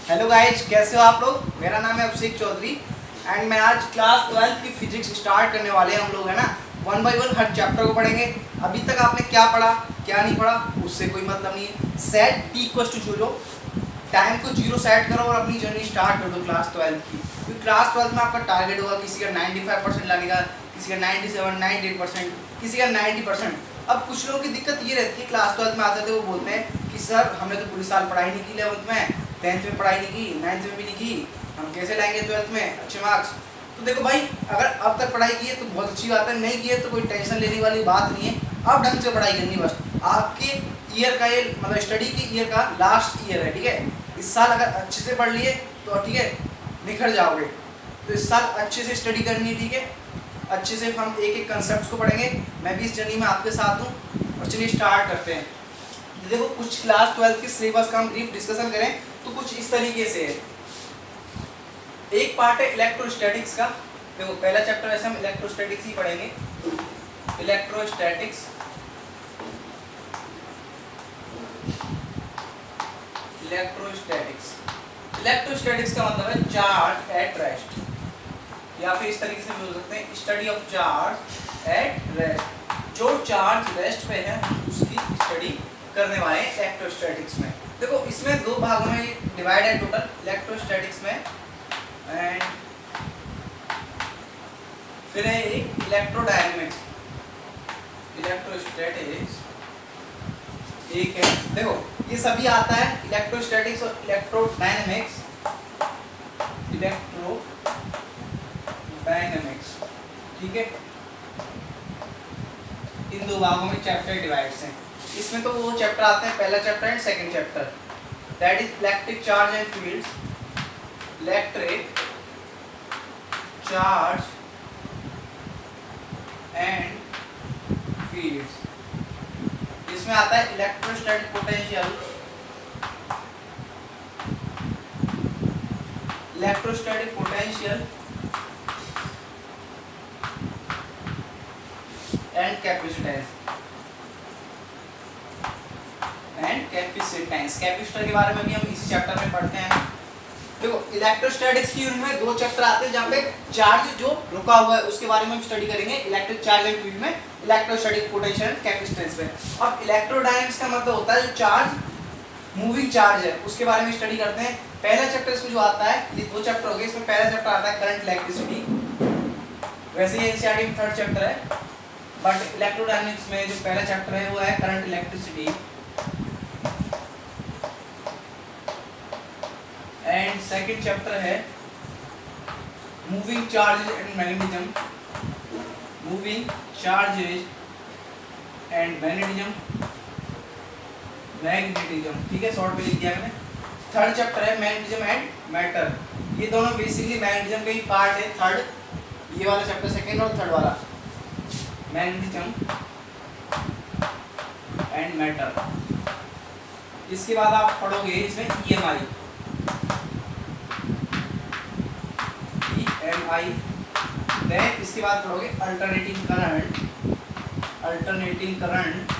Hello guys, कैसे हो आप लोग। मेरा नाम है अभिषेक चौधरी एंड मैं आज क्लास 12 की फिजिक्स स्टार्ट करने वाले हैं। हम लोग है ना 1 बाय 1 हर चैप्टर को पढ़ेंगे। अभी तक आपने क्या पढ़ा क्या नहीं पढ़ा उससे कोई मतलब नहीं है। Set T equal to 0, time को 0 सेट करो और अपनी जर्नी स्टार्ट कर दो क्लास 12 की। क्योंकि क्लास 12 में आपका टारगेट होगा किसी का 95% लाने का, किसी का 97, 98%, किसी का 90%। अब कुछ लोगों की दिक्कत ये रहती है, क्लास 12 में आते थे वो बोलते हैं कि सर हमने तो पूरी साल पढ़ाई नहीं की 11th में, 10th में पढ़ाई नहीं की, 9th में भी नहीं की, हम कैसे लाएंगे 12th में अच्छे मार्क्स। तो देखो भाई, अगर अब तक पढ़ाई की है तो बहुत अच्छी बात है, नहीं की है तो कोई टेंशन लेने वाली बात नहीं है। अब ढंग से पढ़ाई करनी बस। आपके ईयर का ये मतलब स्टडी की ईयर का लास्ट ईयर है, ठीक है। इस साल अगर अच्छे से पढ़ लिए तो ठीक है निखर जाओगे। तो इस साल अच्छे से स्टडी करनी है, ठीक है। अच्छे से हम एक एक कंसेप्ट को पढ़ेंगे। मैं भी इस जर्नी में आपके साथ हूँ और चलिए स्टार्ट करते हैं। देखो कुछ क्लास 12 के सिलेबस का हम ब्रीफ डिस्कशन करें तो कुछ इस तरीके से है। एक पार्ट है इलेक्ट्रोस्टैटिक्स का। देखो पहला चैप्टर वैसे हम इलेक्ट्रोस्टैटिक्स ही पढ़ेंगे। इलेक्ट्रोस्टैटिक्स इलेक्ट्रोस्टैटिक्स का मतलब है चार्ज एट रेस्ट, या फिर इस तरीके से बोल सकते हैं study of charge at rest. जो चार्ज रेस्ट पे है उसकी स्टडी करने वाले हैं इलेक्ट्रोस्टैटिक्स में। देखो इसमें दो भागों में डिवाइड है टोटल इलेक्ट्रोस्टैटिक्स में। एंड फिर है एक इलेक्ट्रोडायनेमिक्स। इलेक्ट्रोस्टैटिक्स एक है, देखो ये सभी आता है इलेक्ट्रोस्टैटिक्स और इलेक्ट्रोडायनेमिक्स। इलेक्ट्रोडायनेमिक्स ठीक है, इन दो भागों में चैप्टर डिवाइड्स हैं। इसमें तो वो चैप्टर आते हैं, पहला chapter and second chapter, that is electric charge and fields. Electric charge and fields. इसमें आता है electrostatic potential, electrostatic potential and capacitance. Capacitor के बारे में भी हम इसी चैप्टर में पढ़ते हैं। देखो इलेक्ट्रोस्टैटिक्स की यूनिट में दो चैप्टर आते हैं जहाँ पे चार्ज जो रुका हुआ है उसके बारे में हम स्टडी करेंगे इलेक्ट्रिक चार्ज एंड फील्ड में, इलेक्ट्रोस्टैटिक पोटेंशियल एंड कैपेसिटेंस में। अब इलेक्ट्रोडायनेमिक्स का मतलब होता है जो चार्ज मूविंग चार्ज है उसके बारे में स्टडी करते हैं। पहला चैप्टर इसमें जो आता है, ये दो चैप्टर हो गए, इसमें पहला चैप्टर आता है करंट इलेक्ट्रिसिटी। वैसे ये एनसीईआरटी में थर्ड चैप्टर है, बट इलेक्ट्रोडायनेमिक्स में जो पहला चैप्टर है वो है current electricity. And second chapter है moving charges and magnetism. Moving charges and magnetism ठीक है, शॉर्ट में लिख दिया मैंने। थर्ड चैप्टर है मैग्नेटिज्म एंड मैटर। ये दोनों बेसिकली मैग्नेटिज्म के ही पार्ट है। थर्ड ये वाला चैप्टर, सेकंड और थर्ड वाला मैग्नेटिज्म एंड मैटर। इसके बाद आप पढ़ोगे इसमें ईएमआई, देन इसके बाद पढ़ोगे अल्टरनेटिंग करंट।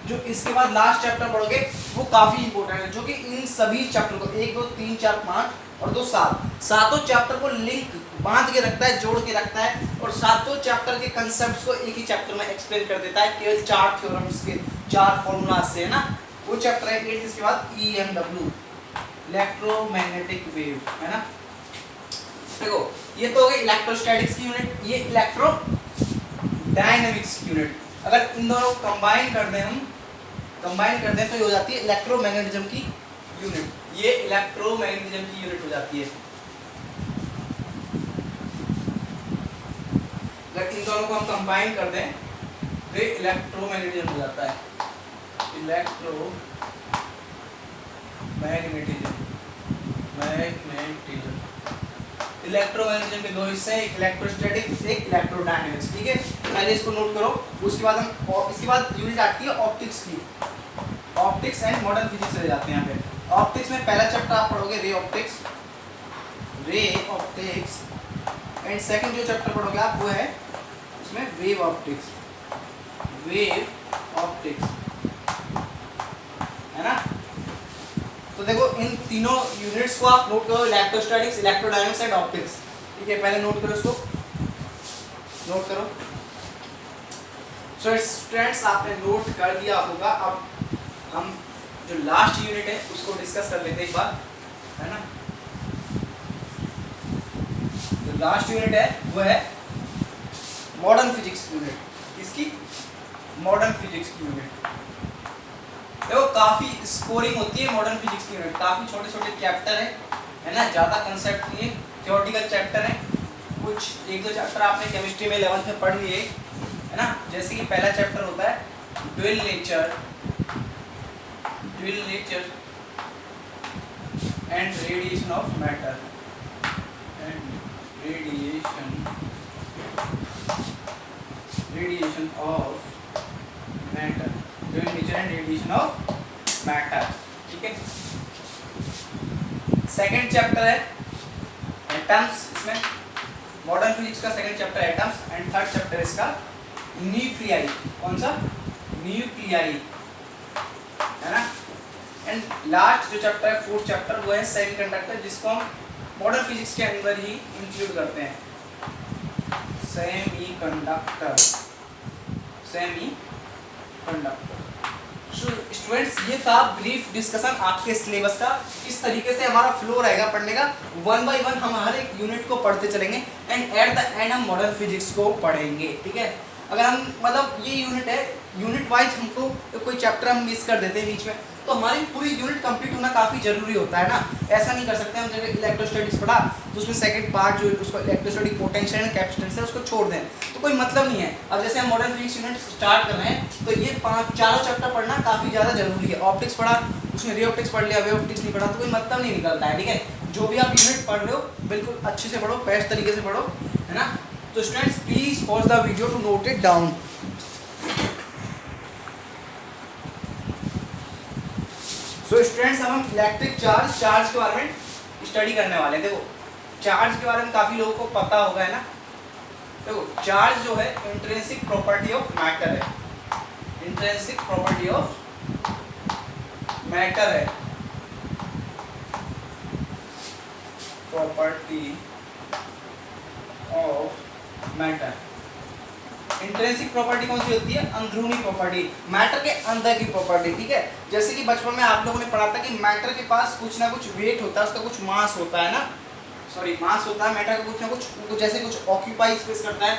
जो इसके बाद लास्ट चैप्टर पढ़ोगे वो काफी इंपॉर्टेंट है, जो कि इन सभी चैप्टर को 1 2 3 4 5 और 2 7 सातों चैप्टर को लिंक बांध के रखता है, जोड़ के रखता है और सातों चैप्टर के कंसेप्ट्स को एक ही चैप्टर में एक्सप्लेन कर देता है केवल 4 थ्योरम्स के 4 फॉर्मूला से, है ना। वो चैप्टर है 8। इसके बाद EMW इलेक्ट्रोमैग्नेटिक वेव, है ना। देखो ये तो हो गई इलेक्ट्रोस्टैटिक्स की यूनिट, ये इलेक्ट्रो डायनेमिक्स की यूनिट। अगर इन दोनों को कंबाइन कर दें तो ये हो जाती है इलेक्ट्रोमैग्नेटिज्म की यूनिट। ये इलेक्ट्रोमैग्नेटिज्म की यूनिट हो जाती है। अगर इन दोनों को हम कंबाइन कर दें तो इलेक्ट्रोमैग्नेटिज्म हो जाता है। इलेक्ट्रोमैग्नेटिज्म के दो हिस्से हैं, एक इलेक्ट्रोस्टैटिक्स एक इलेक्ट्रोडायनेमिक्स, ठीक है। पहले इसको नोट करो। उसके बाद हम इसके बाद यूनिट आती है ऑप्टिक्स की। ऑप्टिक्स एंड मॉडर्न फिजिक्स रह जाते हैं यहाँ पे। ऑप्टिक्स में पहला चैप्टर आप पढ़ोगे रे ऑप्टिक्स एंड सेकंड जो चैप्टर पढ़ोगे आप वो है उसमें वेव ऑप्टिक्स। वेव ऑप्टिक्स, है ना। तो देखो इन तीनों यूनिट्स को आप नोट करो, इलेक्ट्रोस्टैटिक्स, इलेक्ट्रोडायनेमिक्स एंड ऑप्टिक्स, ठीक है। पहले नोट करो इसको, नोट करो। सो स्टूडेंट्स आपने नोट कर दिया होगा। अब हम जो लास्ट यूनिट है उसको डिस्कस कर लेते हैं एक बार, है ना। जो लास्ट यूनिट है वो है मॉडर्न फिजिक्स यूनिट। किसकी? मॉडर्न फिजिक्स की यूनिट। देखो काफी स्कोरिंग होती है मॉडर्न फिजिक्स की यूनिट, काफी छोटे छोटे चैप्टर है ना, ज्यादा कंसेप्ट नहीं है, थ्योरेटिकल चैप्टर है। कुछ एक दो चैप्टर आपने केमिस्ट्री में 11th में पढ़ लिए, है ना। जैसे कि पहला चैप्टर होता है dual nature and radiation of matter, radiation of matter, dual nature and radiation of matter, ठीक है। सेकंड चैप्टर है एटम्स, इसमें मॉडर्न फिजिक्स का सेकंड चैप्टर है एटम्स, एंड थर्ड चैप्टर इसका न्यूक्लियाई। कौन सा? न्यूक्लियाई, है ना। एंड लास्ट जो चैप्टर है फोर्थ चैप्टर वो है सेमीकंडक्टर, जिसको हम मॉडर्न फिजिक्स के अंदर ही इंक्लूड करते हैं। सेमीकंडक्टर स्टूडेंट्स, ये था ब्रीफ डिस्कशन आपके सिलेबस का। इस तरीके से हमारा फ्लो रहेगा पढ़ने का, वन बाय वन हम हर एक यूनिट को पढ़ते चलेंगे, एंड एट द एंड हम मॉडर्न फिजिक्स को पढ़ेंगे, ठीक है। अगर हम मतलब ये यूनिट है, यूनिट वाइज हमको कोई चैप्टर हम मिस कर देते हैं बीच में, तो हमारी पूरी यूनिट कंप्लीट होना काफ़ी जरूरी होता है ना। ऐसा नहीं कर सकते हम, जगह इलेक्ट्रोस्टैटिक्स पढ़ा तो उसमें सेकंड पार्ट जो उसको इलेक्ट्रोस्टैटिक पोटेंशियल एंड कैपेसिटेंस है उसको छोड़ दें, तो कोई मतलब नहीं है। अब जैसे हम मॉडर्न फिजिक्स यूनिट स्टार्ट कर रहे हैं तो ये चारों चैप्टर पढ़ना काफ़ी ज़्यादा जरूरी है। ऑप्टिक्स पढ़ा, उसमें रे ऑप्टिक्स पढ़ लिया, वे ऑप्टिक्स नहीं पढ़ा तो कोई मतलब नहीं निकलता है, ठीक है। जो भी आप यूनिट पढ़ रहे हो बिल्कुल अच्छे से पढ़ो, बेस्ट तरीके से पढ़ो, है ना। तो students please pause the video to note it down. So students अब हम इलेक्ट्रिक चार्ज के बारे में स्टडी करने वाले हैं। देखो चार्ज के बारे में काफी लोगों को पता होगा, है ना। देखो चार्ज जो है इंट्रिंसिक प्रॉपर्टी ऑफ मैटर है, इंट्रिंसिक प्रॉपर्टी ऑफ मैटर है, property of matter. Intrinsic property कौन सी होती है? अंदरूनी प्रॉपर्टी, मैटर के अंदर की प्रॉपर्टी, ठीक है। जैसे कि बचपन में आप लोगों ने पढ़ा था कि मैटर के पास कुछ ना कुछ वेट होता है, उसका कुछ मास होता है ना, सॉरी मास होता है मैटर का कुछ ना कुछ, जैसे कुछ ऑक्यूपाई स्पेस करता है।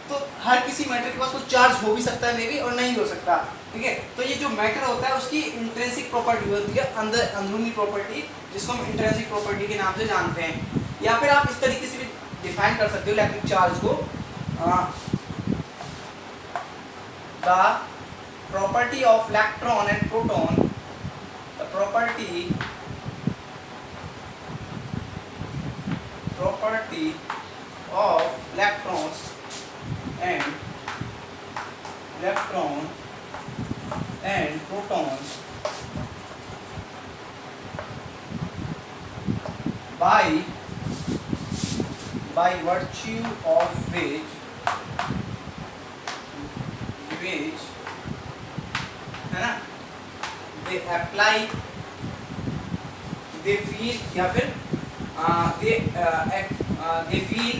तो हर किसी मैटर के पास कुछ चार्ज हो भी सकता है मे बी, और नहीं हो सकता, ठीक है। तो ये जो मैटर होता है उसकी इंट्रिंसिक प्रॉपर्टी होती है अंदरूनी प्रॉपर्टी, जिसको हम इंट्रिंसिक प्रॉपर्टी के नाम से जानते हैं। या फिर आप इस तरीके से भी डिफाइन कर सकते हो इलेक्ट्रिक चार्ज को, the property of electron and proton, the property of electrons and protons by virtue of which है ना they apply, they feel, या फिर they feel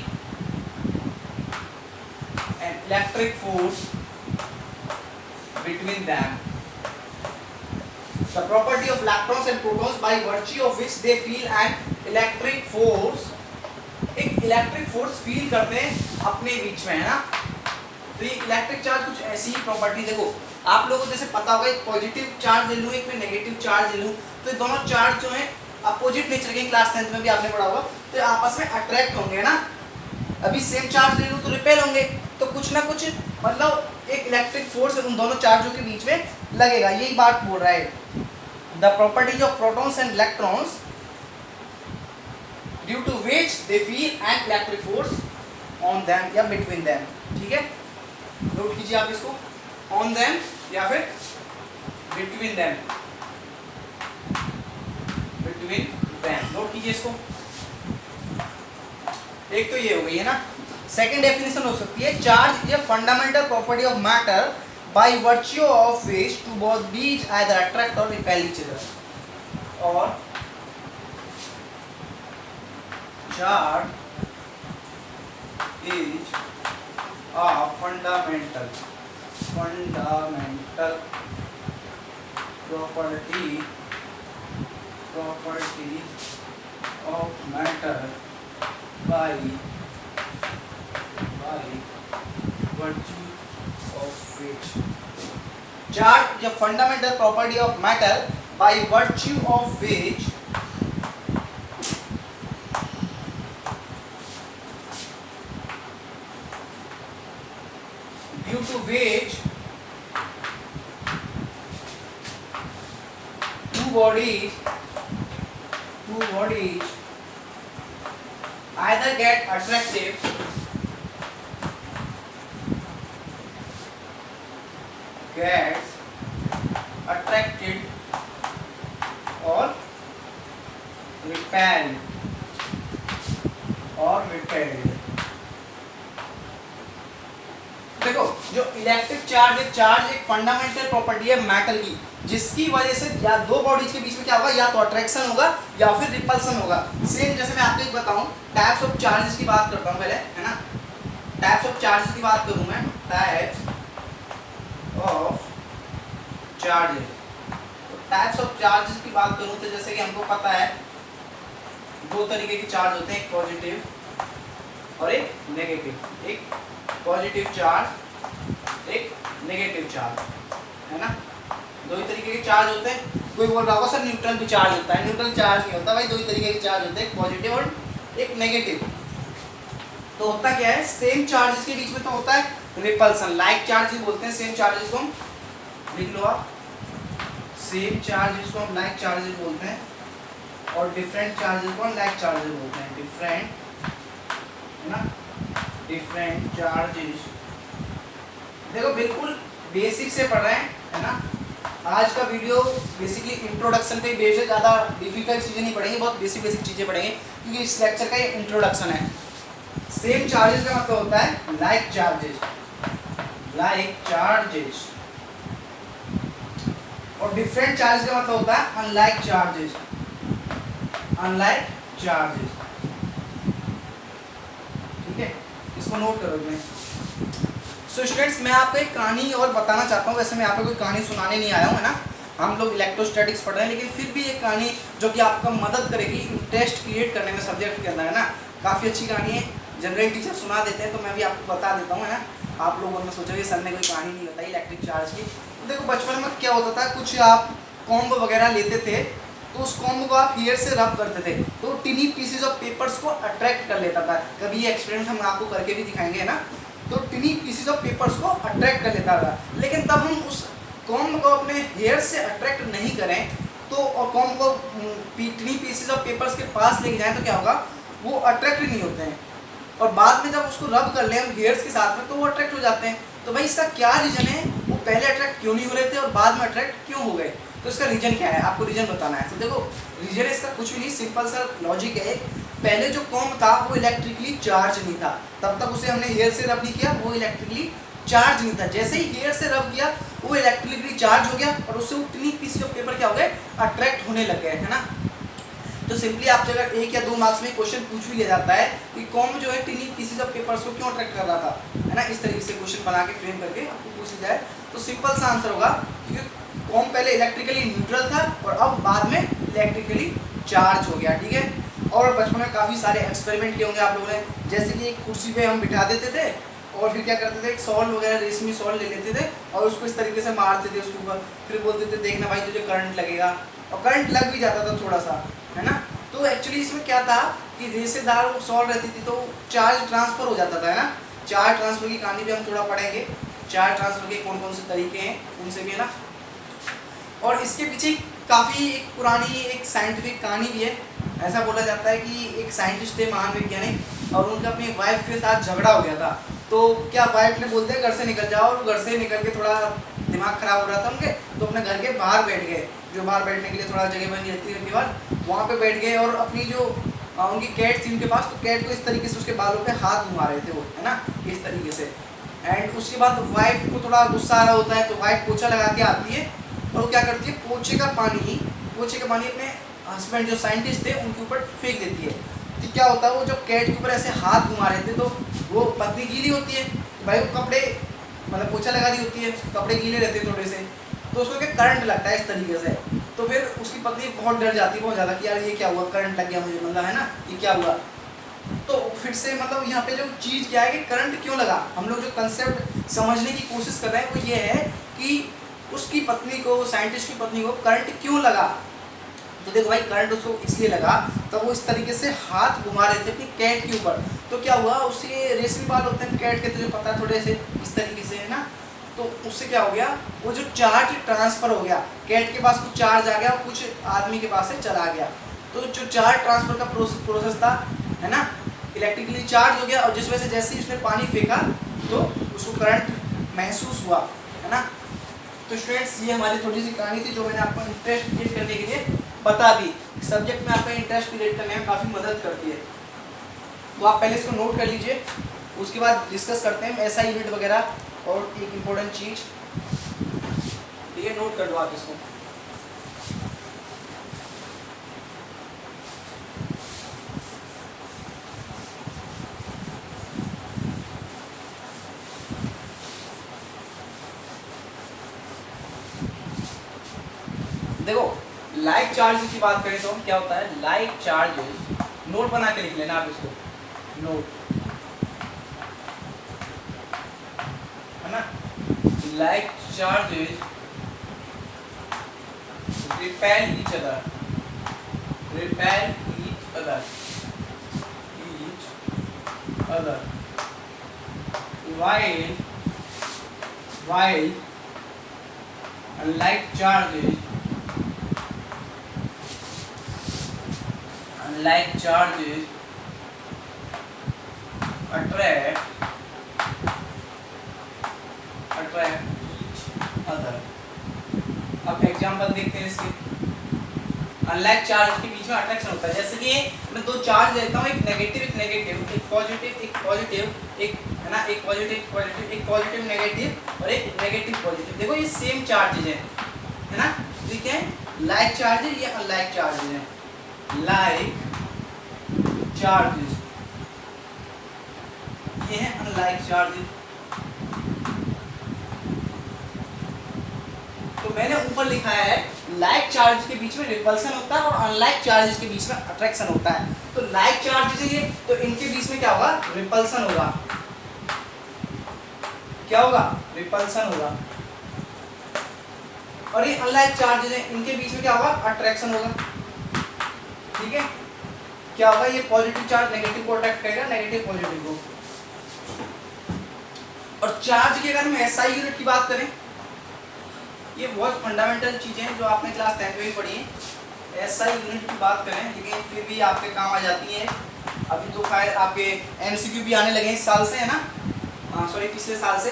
an electric force between them. The property of electrons and protons by virtue of which they feel an electric force, एक electric force feel करते हैं अपने बीच में, है ना। तो ये इलेक्ट्रिक चार्ज कुछ ऐसी ही प्रॉपर्टी, देखो आप लोगों को जैसे पता होगा एक पॉजिटिव चार्ज ले लूँ, एक में नेगेटिव चार्ज ले लूँ, तो दोनों चार्ज जो है अपोजिट नेचर के, क्लास 10th में भी आपने पढ़ा होगा, तो आपस में अट्रैक्ट होंगे ना। अभी सेम चार्ज ले लूँ तो रिपेल होंगे, तो कुछ ना कुछ मतलब एक इलेक्ट्रिक फोर्स उन दोनों चार्जों के बीच में लगेगा, यही बात बोल रहा है। The properties of protons and electrons due to which they feel an electric force on them या बिटवीन देम, ठीक है। नोट कीजिए आप इसको, ऑन देम या फिर बिटवीन देम, नोट कीजिए इसको। एक तो ये हो गई है ना। सेकंड डेफिनेशन हो सकती है, charge is a fundamental property of matter by virtue of which two bodies either attract or repel each other. और charge is a fundamental property of matter by virtue of which charge is a fundamental property of matter by virtue of which due to which two bodies either get attracted or repelled देखो जो electric charge एक fundamental property है matter की, जिसकी वजह से या दो बॉडीज के बीच में क्या होगा, या तो अट्रैक्शन होगा या फिर रिपल्सन होगा। सेम जैसे मैं आपको एक बताऊं, टाइप्स ऑफ चार्जेस की बात करता हूं पहले, है ना। टाइप्स ऑफ चार्जेस की बात करूं मैं, types of charges. Types of charges की बात करूं तो जैसे कि हमको पता है दो तरीके के चार्ज होते हैं, एक पॉजिटिव और एक नेगेटिव। एक पॉजिटिव चार्ज, एक नेगेटिव चार्ज, है ना। दो ही तरीके के चार्ज होते हैं। कोई बोल रहा होगा सर न्यूट्रल भी चार्ज होता है, न्यूट्रल चार्ज नहीं होता भाई, दो ही तरीके के चार्ज होते हैं, एक पॉजिटिव और एक नेगेटिव। तो होता क्या है, सेम चार्जेस के बीच में तो होता है रिपल्सन, लाइक चार्जेस बोलते हैं। सेम चार्जेस को हम लिख लो आप, सेम चार्जेस को हम लाइक चार्जेस बोलते हैं और डिफरेंट चार्जेस को हम लाइक चार्जेस बोलते हैं। डिफरेंट, है ना, डिफरेंट चार्जेस। देखो बिल्कुल बेसिक से पढ़ रहे हैं, है ना। आज का वीडियो बेसिकली इंट्रोडक्शन पे बेस्ड है, ज़्यादा डिफिकल्ट चीज़ें नहीं पढ़ेंगे, बहुत बेसिक चीज़ें पढ़ेंगे क्योंकि इस लेक्चर का ये इंट्रोडक्शन है। सेम चार्जेस का मतलब होता है लाइक चार्जेस और डिफरेंट चार्जेस का मतलब होता है अनलाइक चार्जेस। ठीक है, इसको नोट करो मैं। सो स्टूडेंट्स, मैं आपको एक कहानी और बताना चाहता हूँ। वैसे मैं आपको कोई कहानी सुनाने नहीं आया हूँ, है ना। हम लोग इलेक्ट्रोस्टैटिक्स पढ़ रहे हैं, लेकिन फिर भी एक कहानी जो कि आपका मदद करेगी इंटरेस्ट क्रिएट करने में सब्जेक्ट के अंदर, है ना। काफ़ी अच्छी कहानी है, जनरल टीचर सुना देते हैं तो मैं भी आपको बता देता हूँ, है ना। आप लोगों ने सोचोगे सर ने कोई कहानी नहीं बताई इलेक्ट्रिक चार्ज की। तो देखो बचपन में क्या होता था, कुछ आप कॉम्ब वगैरह लेते थे तो उस कॉम्ब को आप हेयर से रब करते थे तो टिनी पीसेज ऑफ पेपर्स को अट्रैक्ट कर लेता था। कभी ये एक्सपेरिमेंट हम आपको करके भी दिखाएंगे, है ना। तो टिनी पीसेज ऑफ पेपर्स को अट्रैक्ट कर लेता था, लेकिन तब हम उस कॉम्ब को अपने हेयर से अट्रैक्ट नहीं करें तो और कॉम्ब को टिनी पीसेज ऑफ पेपर्स के पास लेके जाएं तो क्या होगा, वो अट्रैक्ट नहीं होते हैं। और बाद में जब उसको रब कर लें हम हेयर्स के साथ में तो वो अट्रैक्ट हो जाते हैं। तो भाई इसका क्या रीज़न है, वो पहले अट्रैक्ट क्यों नहीं हो रहे थे और बाद में अट्रैक्ट क्यों हो गए, तो इसका रीज़न क्या है, आपको रीज़न बताना है। तो देखो रीज़न इसका कुछ भी नहीं, सिंपल सा लॉजिक है। पहले जो कॉम्ब था वो इलेक्ट्रिकली चार्ज नहीं था, तब तक उसे हमने हेयर से रब नहीं किया, वो इलेक्ट्रिकली चार्ज नहीं था। जैसे ही हेयर से रब किया वो इलेक्ट्रिकली चार्ज हो गया और उससे वो टिनी पीस ऑफ पेपर क्या हो गए, अट्रैक्ट होने लग गए, है ना। तो सिंपली आपसे अगर 1 या 2 मार्क्स में क्वेश्चन पूछ भी लिया जाता है कि कॉम्ब जो है टिनी पीसेज ऑफ पेपर्स को क्यों अट्रैक्ट कर रहा था, है ना, इस तरीके से क्वेश्चन बना के फ्रेम करके आपको पूछ लिया जाए तो सिंपल सा आंसर होगा क्योंकि कॉम्ब पहले इलेक्ट्रिकली न्यूट्रल था और अब बाद में इलेक्ट्रिकली चार्ज हो गया। ठीक है, और बचपन में काफ़ी सारे एक्सपेरिमेंट किए होंगे आप लोगों ने, जैसे कि एक कुर्सी पे हम बिठा देते थे और फिर क्या करते थे, एक सॉल वगैरह रेशमी सॉल ले लेते थे और उसको इस तरीके से मारते थे उसके ऊपर, फिर बोलते थे देखना भाई तुझे करंट लगेगा, और करंट लग भी जाता था थोड़ा सा, है ना। तो एक्चुअली इसमें क्या था कि रेशेदार वो सॉल रहती थी तो चार्ज ट्रांसफ़र हो जाता था, है ना। चार्ज ट्रांसफ़र की कहानी भी हम थोड़ा पढ़ेंगे, चार्ज ट्रांसफ़र के कौन कौन से तरीके हैं उनसे भी, है ना। और इसके पीछे काफ़ी एक पुरानी एक साइंटिफिक कहानी भी है। ऐसा बोला जाता है कि एक साइंटिस्ट थे, महान वैज्ञानिक, और उनका अपनी वाइफ के साथ झगड़ा हो गया था। तो क्या वाइफ ने बोलते हैं घर से निकल जाओ, और घर से निकल के थोड़ा दिमाग ख़राब हो रहा था उनके, तो अपने घर के बाहर बैठ गए, जो बाहर बैठने के लिए थोड़ा जगह बनी रहती है घर के बाहर, वहाँ पे बैठ गए और अपनी जो उनकी कैट थी उनके पास, तो कैट को इस तरीके से उसके बालों पे हाथ घुमा रहे थे वो, है ना, इस तरीके से। एंड उसके बाद वाइफ को थोड़ा गुस्सा आ रहा होता है, तो वाइफ पोछा लगा के आती है और वो क्या करती है, पोछे का पानी अपने हस्बैंड जो साइंटिस्ट थे उनके ऊपर फेंक देती है। तो क्या होता है, वो जब कैट के ऊपर ऐसे हाथ घुमा रहे थे तो वो पत्नी गीली होती है, भाई वो कपड़े मतलब पोछा लगा दी होती है, कपड़े गीले रहते हैं थोड़े से, तो उसको क्या करंट लगता है इस तरीके से। तो फिर उसकी पत्नी बहुत डर जाती है बहुत ज़्यादा कि यार ये क्या हुआ, करंट लग गया मुझे, मतलब है ना, ये क्या हुआ। तो फिर से मतलब यहाँ पे जो चीज़ क्या है कि करंट क्यों लगा, हम लोग जो कंसेप्ट समझने की कोशिश कर रहे हैं वो ये है कि उसकी पत्नी को, साइंटिस्ट की पत्नी को करंट क्यों लगा। तो देखो भाई, करंट उसको इसलिए लगा, तो वो इस तरीके से हाथ घुमा रहे थे अपनी कैट के ऊपर। तो क्या हुआ, उसके रेशमी बाल होते हैं कैट के, तुझे पता है थोड़े से इस तरीके से, है ना। तो उससे क्या हो गया, वो जो चार्ज ट्रांसफ़र हो गया, कैट के पास कुछ चार्ज आ गया और कुछ आदमी के पास से चला गया। तो जो चार्ज ट्रांसफ़र का प्रोसेस था, है ना, इलेक्ट्रिकली चार्ज हो गया, और जिस वजह से जैसे ही उसने पानी फेंका तो उसको करंट महसूस हुआ, है ना। तो स्टूडेंट्स, ये हमारी थोड़ी सी कहानी थी जो मैंने आपको इंटरेस्ट क्रिएट करने के लिए बता दी। सब्जेक्ट में आपका इंटरेस्ट क्रिएट करने में काफ़ी मदद करती है। तो आप पहले इसको नोट कर लीजिए, उसके बाद डिस्कस करते हैं ऐसा यूनिट वगैरह और एक इम्पोर्टेंट चीज़, ठीक है, नोट कर दो आप इसको। देखो, लाइक चार्ज की बात करें तो क्या होता है, लाइक चार्जेस, नोट बना के लिख लेना आप इसको, नोट, है ना। Like charges repel each other, repel each other, while unlike charges attract each other। अब एग्जांपल देखते हैं इसके। अनलाइक चार्ज के बीच में अट्रैक्शन होता है, जैसे कि मैं दो चार्ज लेता हूँ, एक नेगेटिव एक पॉजिटिव, एक है ना, एक पॉजिटिव नेगेटिव और एक नेगेटिव पॉजिटिव। देखो ये सेम चार्जेज है ना, ठीक है, लाइक चार्जेज, ये अनलाइक चार्जेज हैं। लाइक चार्जेज ये है अनलाइक चार्जेज। तो मैंने ऊपर लिखा है लाइक चार्ज के बीच में रिपल्सन होता है और अनलाइक चार्जेस के बीच में अट्रैक्शन होता है। तो लाइक चार्जेस है ये, तो इनके बीच में क्या होगा, रिपल्सन होगा। क्या होगा, रिपल्सन होगा। और ये अनलाइक चार्जेस है, इनके बीच में क्या होगा, अट्रैक्शन होगा। ठीक है, क्या होगा, ये पॉजिटिव चार्ज नेगेटिव को अट्रैक्ट करेगा, नेगेटिव पॉजिटिव को। और चार्ज की अगर हम एसआई यूनिट की बात करें, ये बहुत फंडामेंटल चीज़ें हैं जो आपने क्लास 10 में भी पढ़ी हैं। एसआई यूनिट की बात करें, लेकिन फिर भी आपके काम आ जाती है। अभी तो खैर आपके एमसीक्यू भी आने लगे हैं इस साल से, है ना, सॉरी पिछले साल से।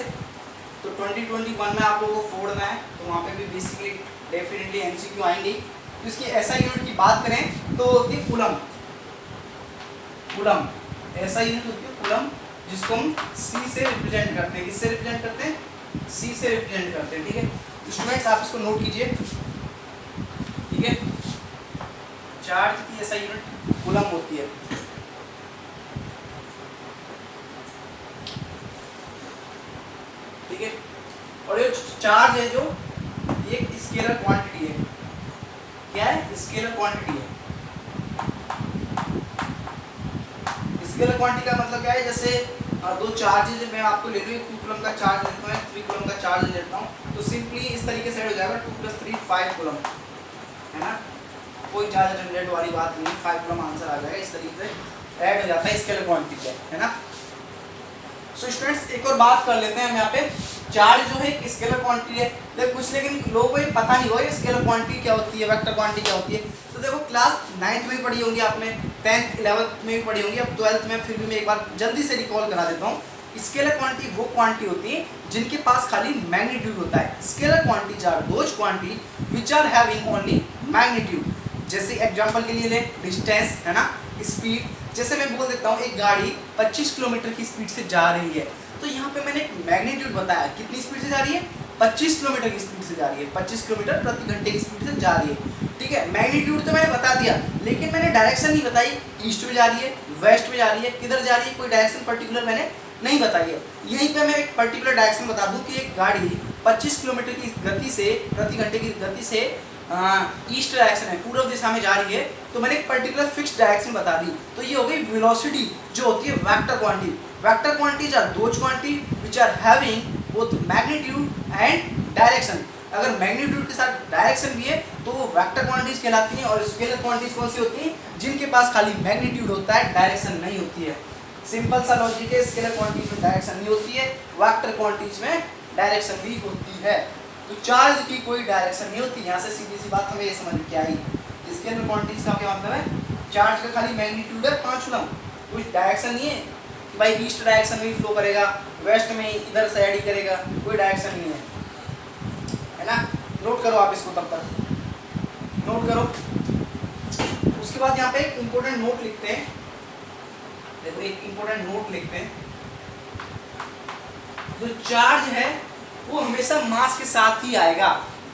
तो 2021 में आप लोगों को फोड़ना है, तो वहाँ पे भी बेसिकली डेफिनेटली एमसीक्यू आएंगे। तो इसकी एसआई यूनिट की बात करें तो होती है कूलम। एसआई यूनिट होती है कूलम, जिसको हम सी से रिप्रेजेंट करते हैं। किससे रिप्रेजेंट करते हैं, सी से रिप्रेजेंट करते हैं। ठीक है स्टूडेंट्स, आप इसको नोट कीजिए। ठीक है, चार्ज की ऐसा यूनिट कूलम होती है। ठीक है, और ये चार्ज है जो ये एक स्केलर क्वांटिटी है। क्या है, स्केलर क्वांटिटी है। स्केलर क्वांटिटी का मतलब क्या है, जैसे दो चार्जेज मैं आपको ले लूँ, 2 कूलम का चार्ज लेता हूँ, 3 कूलम का चार्ज लेता हूँ, तो सिंपली इस तरीके से हो जाएगा 2 + 3 5 कूलम, है ना। कोई ज़्यादा झंझट वाली बात नहीं, 5 कूलम आंसर आ जाएगा। इस तरीके से ऐड हो जाता है स्केलर क्वांटिटी पे, है ना। सो स्टूडेंट्स, एक और बात कर लेते हैं हम यहाँ पे। चार्ज जो है एक स्केलर क्वांटिटी है, लेकिन लोगों को ये पता नहीं हुआ ये स्केलर क्वांटिटी क्या होती है, वेक्टर क्वांटिटी क्या होती है। तो देखो क्लास 9th में पढ़ी होंगी आपने, 10th 11th में भी पढ़ी होंगी, अब 12th में फिर भी मैं एक बार जल्दी से रिकॉल करा देता हूँ। स्केलर क्वांटिटी वो क्वांटिटी होती है जिनके पास खाली मैग्नीट्यूड होता है। Scalar quantities are those quantity which are having only magnitude. जैसे एग्जांपल के लिए ले, डिस्टेंस, है ना, स्पीड। जैसे मैं बोल देता हूँ एक गाड़ी 25 किलोमीटर की स्पीड से जा रही है, तो यहाँ पे मैंने एक मैग्नीट्यूड बताया, कितनी स्पीड से जा रही है, 25 किलोमीटर की स्पीड से जा रही है, 25 किलोमीटर प्रति घंटे की स्पीड से जा रही है। ठीक है, मैग्नीट्यूड तो मैंने बता दिया, लेकिन मैंने डायरेक्शन नहीं बताई, ईस्ट में जा रही है, वेस्ट में जा रही है, किधर जा रही है, कोई डायरेक्शन पर्टिकुलर मैंने नहीं बताई है। यहीं पे मैं एक पर्टिकुलर डायरेक्शन बता दूं कि एक गाड़ी 25 किलोमीटर की गति से, प्रति घंटे की गति से ईस्ट डायरेक्शन है, पूर्व दिशा में जा रही है, तो मैंने एक पर्टिकुलर फिक्स डायरेक्शन बता दी। तो ये हो गई वेलोसिटी, जो होती है vector quantity. Vector quantities are those quantity which are having both magnitude and direction. अगर मैग्नीट्यूड के साथ डायरेक्शन भी है तो वो वेक्टर क्वांटिटीज कहलाती हैं। और स्केलर क्वांटिटीज कौन सी होती हैं, जिनके पास खाली मैग्नीट्यूड होता है, डायरेक्शन नहीं होती है। सिंपल सा लॉजिक है, स्केलर क्वांटिटीज में डायरेक्शन नहीं होती है, वेक्टर क्वांटिटीज में डायरेक्शन भी होती है। तो चार्ज की कोई डायरेक्शन नहीं होती। यहाँ से सीधी सी बात हमें ये समझ में क्या आई, स्केलर क्वांटिटीज का क्या मतलब है, चार्ज का खाली मैग्नीट्यूड है 5 कूलम, कुछ डायरेक्शन नहीं है कि भाई ईस्ट डायरेक्शन में ही फ्लो करेगा, वेस्ट में इधर साइड ही करेगा, कोई डायरेक्शन नहीं है ना। नोट करो आप इसको, तब तक नोट करो। उसके बाद यहाँ पे एक इम्पोर्टेंट नोट लिखते हैं, देखो एक इम्पोर्टेंट नोट लिखते हैं, जो चार्ज है वो हमेशा मास के साथ ही आएगा,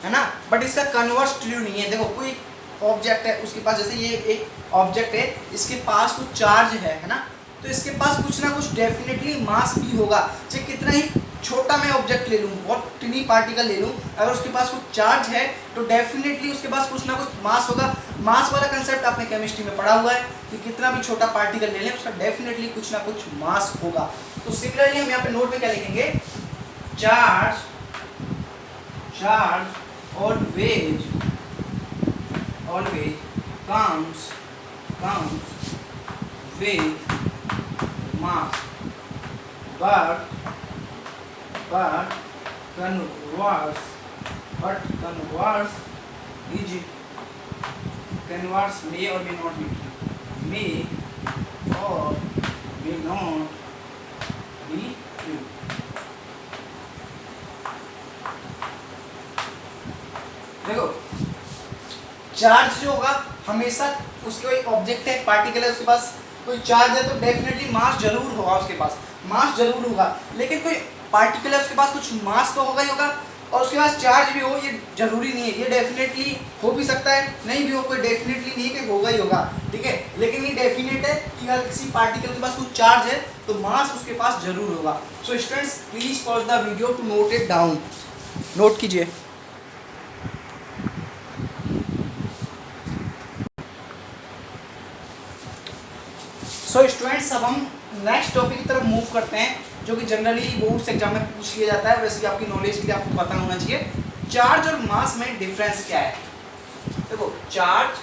है ना, बट इसका कन्वर्स ट्रू नहीं है। देखो कोई ऑब्जेक्ट है, उसके पास, जैसे ये एक ऑब्जेक्ट है, इसके पास कुछ चार्ज है ना, तो इसके पास कुछ ना कुछ डेफिनेटली मास भी होगा। चाहे कितना ही छोटा मैं ऑब्जेक्ट ले लूँ, बहुत टिनी पार्टिकल ले लूँ, अगर उसके पास कुछ चार्ज है तो डेफिनेटली उसके पास कुछ ना कुछ मास होगा। मास वाला कंसेप्ट आपने केमिस्ट्री में पढ़ा हुआ है कि कितना भी छोटा पार्टिकल ले लें उसका डेफिनेटली कुछ ना कुछ मास होगा। तो सिमिलरली हम यहाँ पे नोट में क्या लिखेंगे, charge always comes with mass, but converse may or may not be true। देखो चार्ज जो होगा हमेशा, उसके कोई ऑब्जेक्ट है, पार्टिकल है, उसके पास कोई चार्ज है तो डेफिनेटली मास जरूर होगा, उसके पास मास जरूर होगा। लेकिन कोई पार्टिकल है उसके पास कुछ मास तो होगा ही होगा, और उसके पास चार्ज भी हो, ये जरूरी नहीं है, ये डेफिनेटली हो भी सकता है, नहीं भी हो, कोई डेफिनेटली नहीं है कि होगा ही होगा। ठीक है, लेकिन ये डेफिनेट है कि अगर किसी पार्टिकल के पास कुछ चार्ज है तो मास उसके पास जरूर होगा। So students please pause the video to note it down, note कीजिए। सो स्टूडेंट्स अब हम नेक्स्ट टॉपिक की तरफ मूव करते हैं, जो कि जनरली बोर्ड्स एग्जाम में पूछ लिया जाता है, वैसे भी आपकी नॉलेज के लिए आपको पता होना चाहिए। चार्ज और मास में डिफरेंस क्या है। देखो चार्ज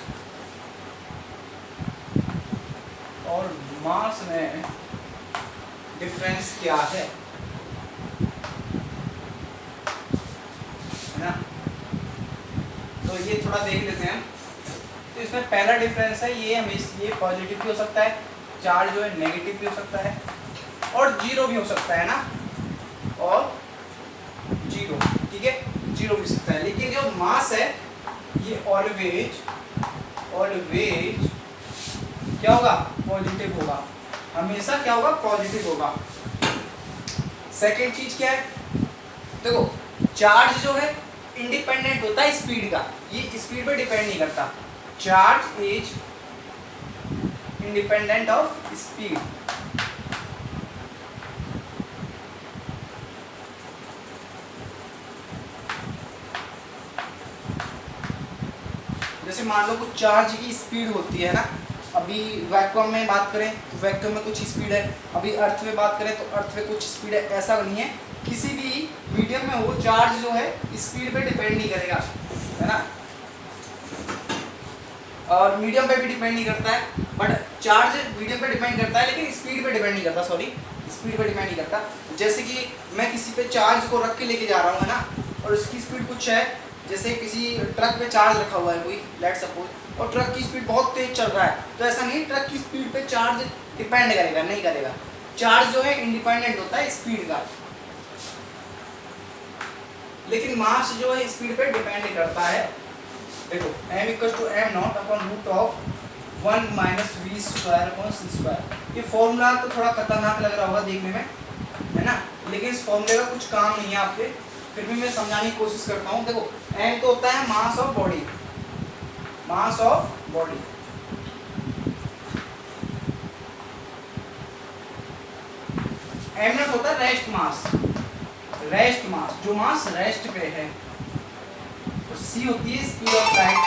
और मास में डिफरेंस क्या है ना, तो ये थोड़ा देख लेते हैं। तो इसमें पहला डिफरेंस है, ये हमेशा ये पॉजिटिव भी हो सकता है, चार्ज जो है नेगेटिव भी हो सकता है, और जीरो भी हो सकता है ना, और जीरो, ठीक है, जीरो भी हो सकता है। लेकिन जो मास है ये ऑलवेज क्या होगा, पॉजिटिव होगा, हमेशा क्या होगा, पॉजिटिव होगा। सेकेंड चीज क्या है, देखो चार्ज जो है इंडिपेंडेंट होता है स्पीड का, ये स्पीड पे डिपेंड नहीं करता। Charge is independent of speed. जैसे मान लो कुछ चार्ज की स्पीड होती है ना, अभी वैक्यूम में बात करें तो वैक्यूम में कुछ स्पीड है, अभी अर्थ में बात करें तो अर्थ में कुछ स्पीड है, ऐसा नहीं है। किसी भी मीडियम में हो, चार्ज जो है स्पीड पे डिपेंड नहीं करेगा, है ना, और मीडियम पे भी डिपेंड नहीं करता है, बट चार्ज मीडियम पे डिपेंड करता है लेकिन स्पीड पे डिपेंड नहीं करता, सॉरी स्पीड पे डिपेंड नहीं करता। जैसे कि मैं किसी पे चार्ज को रख के लेके जा रहा हूँ, है ना, और उसकी स्पीड कुछ है, जैसे किसी ट्रक पे चार्ज रखा हुआ है कोई, लेट सपोज, और ट्रक की स्पीड बहुत तेज चल रहा है, तो ऐसा नहीं ट्रक की स्पीड पे चार्ज डिपेंड करेगा, नहीं करेगा। चार्ज जो है इंडिपेंडेंट होता है स्पीड का, लेकिन मास जो है स्पीड पे डिपेंड करता है। देखो m equals to m naught upon root of 1 minus v² upon c²। ये फॉर्मूला तो थोड़ा खतरनाक लग रहा होगा देखने में, है ना, लेकिन इस फॉर्मूले का कुछ काम नहीं है आपके, फिर भी मैं समझाने की कोशिश करता हूँ। देखो m तो होता है mass of body, mass of body, m not होता है रेस्ट मास, रेस्ट मास, जो मास रेस्ट पे है। तो c होती है स्पीड ऑफ लाइट,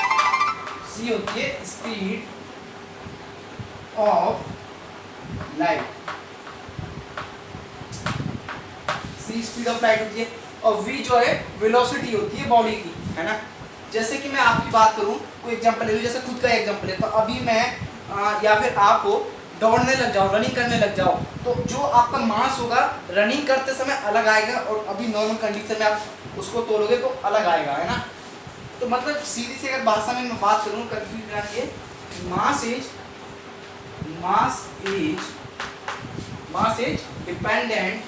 c होती है speed of light, c speed of light होती है, और v जो है वेलोसिटी होती है बॉडी की, है ना। जैसे कि मैं आपकी बात करूं, कोई एग्जांपल ले लूं, जैसे खुद का एग्जांपल है, तो अभी मैं या फिर आप हो दौड़ने लग जाओ, रनिंग करने लग जाओ, तो जो आपका मास होगा रनिंग करते समय अलग आएगा, और अभी नॉर्मल कंडीशन में आप उसको तोलोगे तो अलग आएगा, है ना। तो मतलब सीधी सी अगर भाषा में मैं बात करूं, कंफ्यूज ना किए, mass is dependent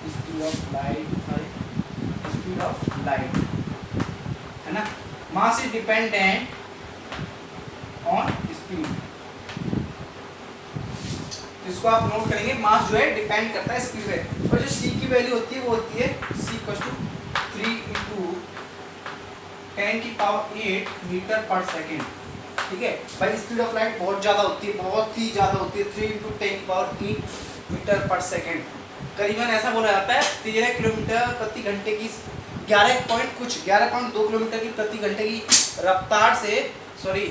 speed of light, है ना। Mass is dependent on speed, इसको आप नोट करेंगे, मास जो है डिपेंड करता है स्पीड पे। और जो c की वैल्यू होती है वो होती है c = 3 × 10⁸ मीटर पर सेकेंड, ठीक है भाई। स्पीड ऑफ लाइट बहुत ज़्यादा होती है, बहुत ही ज़्यादा होती है, 3 × 10⁸ मीटर पर सेकेंड, करीबन ऐसा बोला जाता है 13 किलोमीटर प्रति घंटे की, 11.2 किलोमीटर की प्रति घंटे की रफ्तार से, सॉरी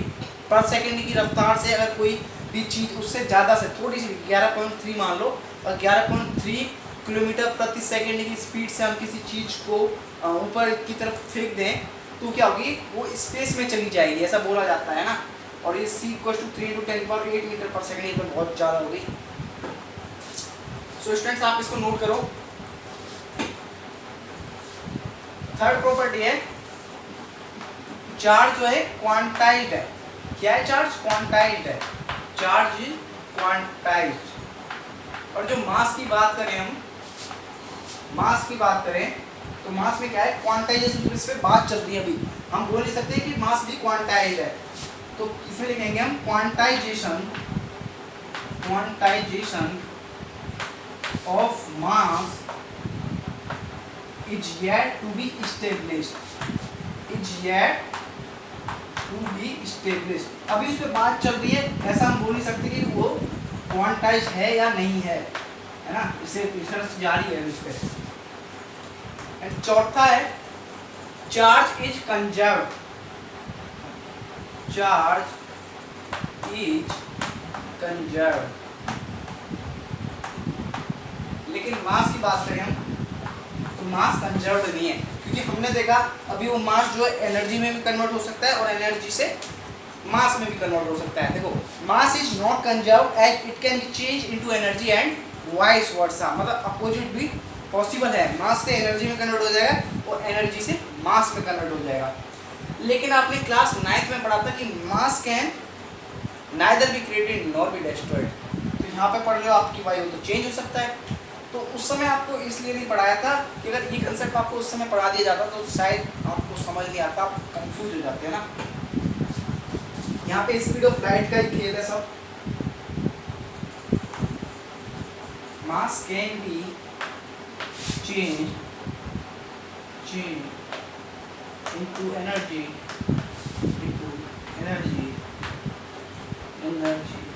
पर सेकेंड की रफ्तार से अगर कोई भी चीज़ उससे ज़्यादा से थोड़ी सी 11.3 मान लो, और 11.3 किलोमीटर प्रति सेकेंड की स्पीड से हम किसी चीज़ को ऊपर की तरफ फेंक दें, तो क्या होगी, वो स्पेस में चली जाएगी, ऐसा बोला जाता है ना। और ये c = 3 × 10⁸ मीटर पर सेकेंड, ये तो बहुत ज़्यादा हो गई। सो स्टूडेंट्स आप इसको नोट करो। थर्ड प्रॉपर्टी है, चार्ज जो है क्वांटाइज्ड है। क्या है चार्ज? क्वांटाइज्ड है, चार्ज इज क्वांटाइज्ड। और जो मास की बात करें हम, मास की बात करें तो मास में क्या है, क्वांटाइजेशन, इस पे बात चल रही है अभी, हम बोल नहीं सकते कि मास भी क्वांटाइज्ड है, तो इसमें लिखेंगे हम quantization of mass is yet to be established, अभी उस पर बात चल रही है, ऐसा हम बोल नहीं सकते कि वो क्वांटाइज है या नहीं है ना, इसे रिसर्च जारी है इस पे। एंड चौथा है, चार्ज इज कंजर्व्ड, लेकिन मास की बात करें हम तो मास कंजर्व्ड नहीं है, क्योंकि हमने देखा अभी वो मास जो है एनर्जी में भी कन्वर्ट हो सकता है और एनर्जी से मास में भी कन्वर्ट हो सकता है। देखो mass is not conserved as it can be change into energy and vice versa, मतलब अपोजिट भी पॉसिबल है, मास से एनर्जी में कन्वर्ट हो जाएगा और एनर्जी से मास में कन्वर्ट हो जाएगा। लेकिन आपने क्लास 9th में पढ़ा था कि मास can neither be created nor be destroyed, तो यहाँ पे पढ़ रहे हो आपकी वायु तो चेंज हो सकता है। तो उस समय आपको इसलिए नहीं पढ़ाया था कि अगर ये कंसेप्ट आपको उस समय पढ़ा दिया जाता तो शायद आपको समझ नहीं आता, आप कंफ्यूज हो जाते हैं ना। यहाँ पे स्पीड ऑफ लाइट का ही खेल है सब। मास can be change into energy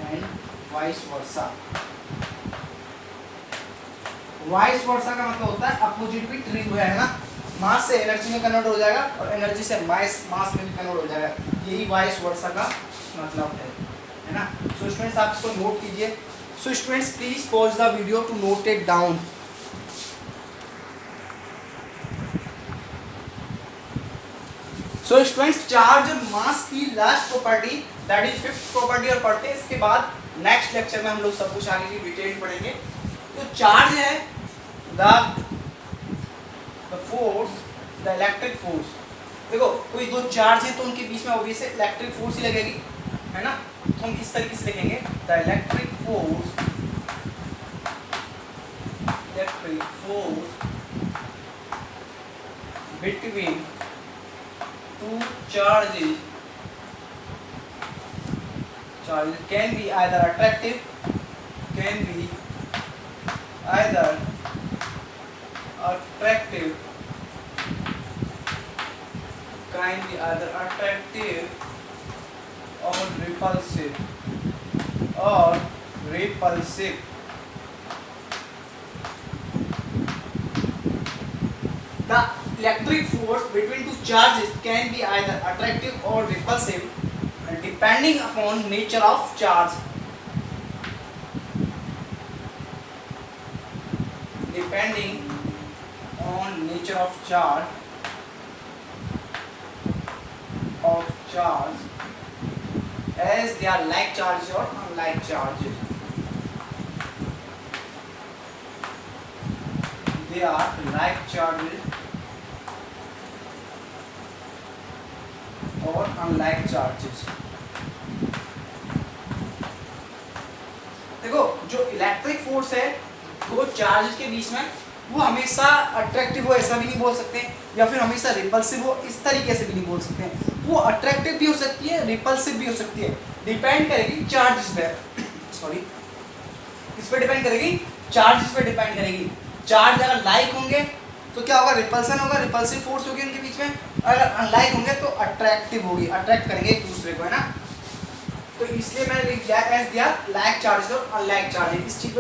and vice versa। Vice versa का मतलब होता है अपोजिट भी ट्री हुआ है ना, मास से एनर्जी में कन्वर्ट हो जाएगा और एनर्जी से मास में भी कन्वर्ट हो जाएगा, यही वाइस वर्सा का मतलब है ना। सो स्टूडेंट्स आप इसको नोट कीजिए। So students please pause the video to note it down. So students charge और मास की last property that is fifth property और पढ़ते हैं, इसके बाद नेक्स्ट लेक्चर में हम लोग सब कुछ आगे की डिटेल पढ़ेंगे। तो चार्ज है the force, the electric force. देखो कोई दो चार्ज है तो उनके बीच में ऑब्वियसली इलेक्ट्रिक फोर्स ही लगेगी, है ना। तो हम इस तरीके से लिखेंगे the electric force between two charges charges can be either attractive, can be either attractive, can be either attractive or repulsive, or repulsive. The electric force between two charges can be either attractive or repulsive depending upon nature of charge. Depending on nature of charge, as they are like charges or unlike charges. They are like charges और unlike charges. देखो जो electric force है दो charges के बीच में वो हमेशा attractive हो ऐसा भी नहीं बोल सकते, या फिर हमेशा रिपल्सिव हो इस तरीके से भी नहीं बोल सकते। वो अट्रैक्टिव भी हो सकती है, रिपल्सिव भी हो सकती है, डिपेंड करेगी चार्जेस पे। सॉरी, किस पे डिपेंड करेगी? चार्जेस पे डिपेंड करेगी। चार्ज अगर लाइक होंगे तो क्या होगा? रिपल्सन होगा, रिपल्सिव फोर्स होगी उनके बीच में। अगर अनलाइक होंगे तो अट्रैक्टिव होगी, अट्रैक्ट करेंगे एक दूसरे को, है ना। तो इसलिए मैंने लिख दिया as they are like charges और अनलाइक चार्जेस। इस चीज